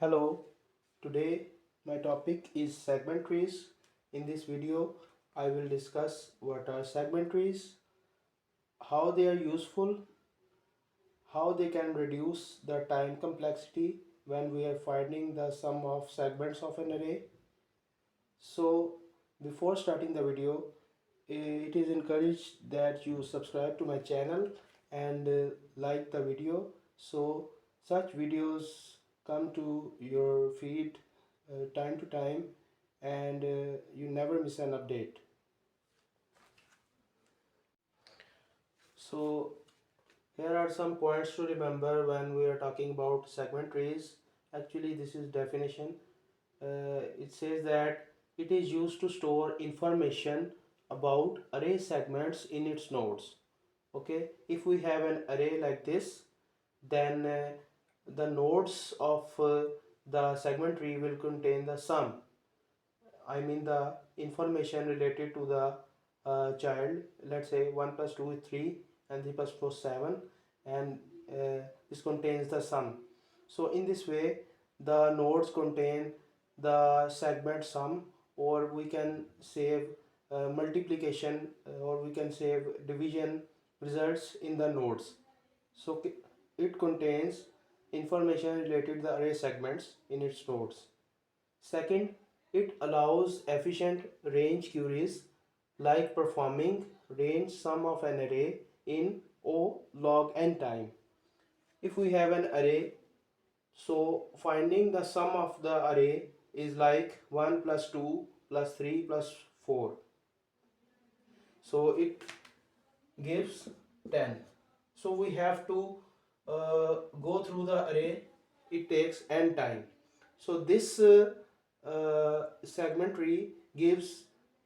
Hello, today my topic is segment trees. In this video, I will discuss what are segment trees, how they are useful, how they can reduce the time complexity when we are finding the sum of segments of an array. So, before starting the video, it is encouraged that you subscribe to my channel and like the video so such videos come to your feed time to time and you never miss an update. So here are some points to remember when we are talking about segment trees. Actually, this is definition. It says that it is used to store information about array segments in its nodes. Okay, if we have an array like this, then the nodes of the segment tree will contain the sum, I mean the information related to the child. Let's say 1 plus 2 is 3 and 3 plus 4 is 7, and this contains the sum. So in this way the nodes contain the segment sum, or we can save multiplication or we can save division results in the nodes. So it contains information related to the array segments in its nodes. Second, it allows efficient range queries like performing range sum of an array in O log n time. If we have an array, so finding the sum of the array is like 1 plus 2 plus 3 plus 4. So it gives 10. So we have to go through the array. It takes n time. So this segment tree gives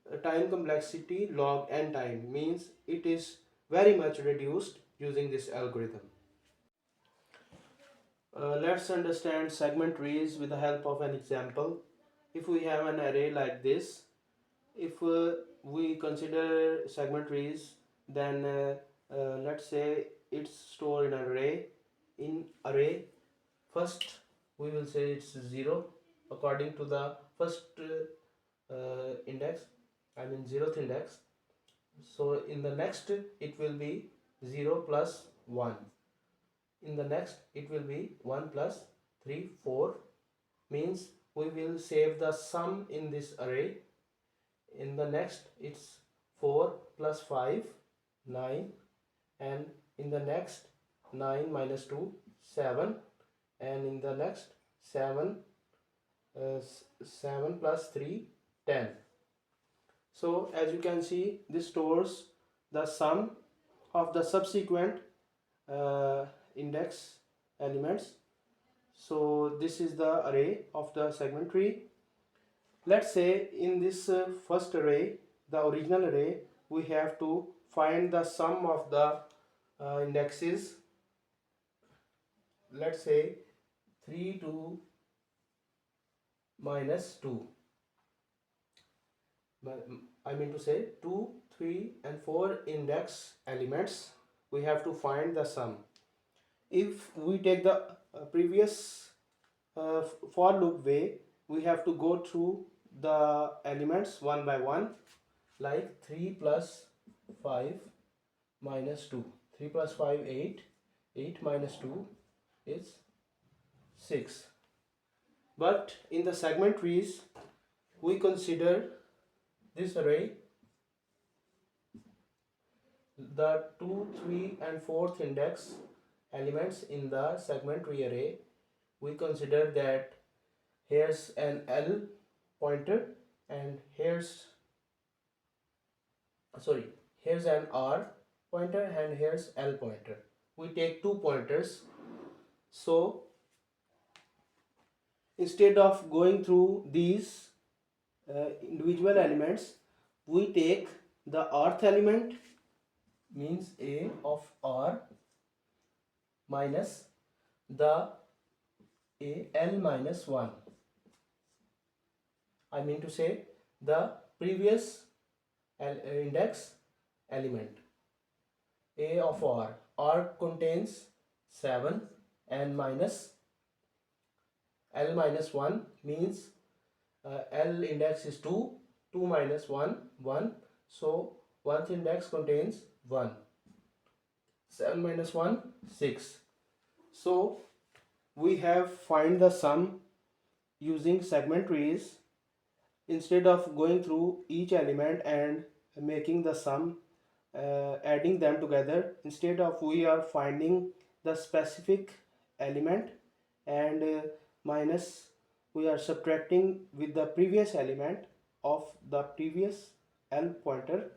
a time complexity log n time, means it is very much reduced using this algorithm. Let's understand segment trees with the help of an example. If we have an array like this, if we consider segment trees, then let's say it's stored in an array. In array, first we will say it's 0 according to the first index, I mean 0th index. So in the next it will be 0 plus 1. In the next it will be 1 plus 3 4, means we will save the sum in this array. In the next it's 4 plus 5 9, and in the next 9 minus 2 7, and in the next 7 7 plus 3 10. So as you can see, this stores the sum of the subsequent index elements. So this is the array of the segment tree. Let's say in this first array, the original array, we have to find the sum of the indexes. Let's say 3 to minus 2. I mean to say 2, 3 and 4 index elements, we have to find the sum. If we take the previous for loop way, we have to go through the elements one by one, like 3 plus 5 minus 2. 3 plus 5 8, 8 minus 2 is 6. But in the segment trees, we consider this array, the 2, 3 and 4th index elements in the segment tree array. We consider that here's an L pointer and here's an R pointer and here's L pointer. We take 2 pointers. So instead of going through these individual elements, we take the rth element, means A of R, minus the A L minus 1. I mean to say the previous index element, A of R. R contains 7 and minus L minus 1 means L index is 2, 2 minus 1, 1. So 1th index contains 1. 7 minus 1, 6. So we have find the sum using segment trees. Instead of going through each element and making the sum, adding them together, instead of we are finding the specific element and minus, we are subtracting with the previous element of the previous L pointer.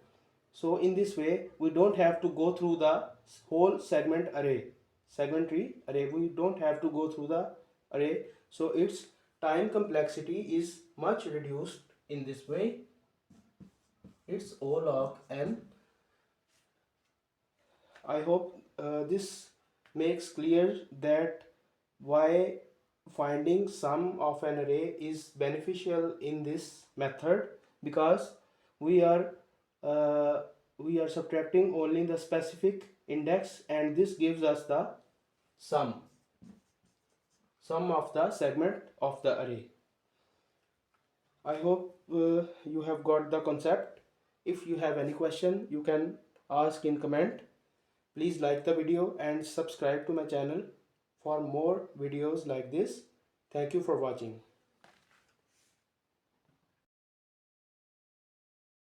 So in this way we don't have to go through the whole segment tree array. We don't have to go through the array, so its time complexity is much reduced in this way. It's O log n. I hope this makes clear that why finding sum of an array is beneficial in this method, because we are uh, we are subtracting only the specific index, and this gives us the sum of the segment of the array. I hope you have got the concept. If you have any question, you can ask in comment. Please like the video and subscribe to my channel for more videos like this. Thank you for watching.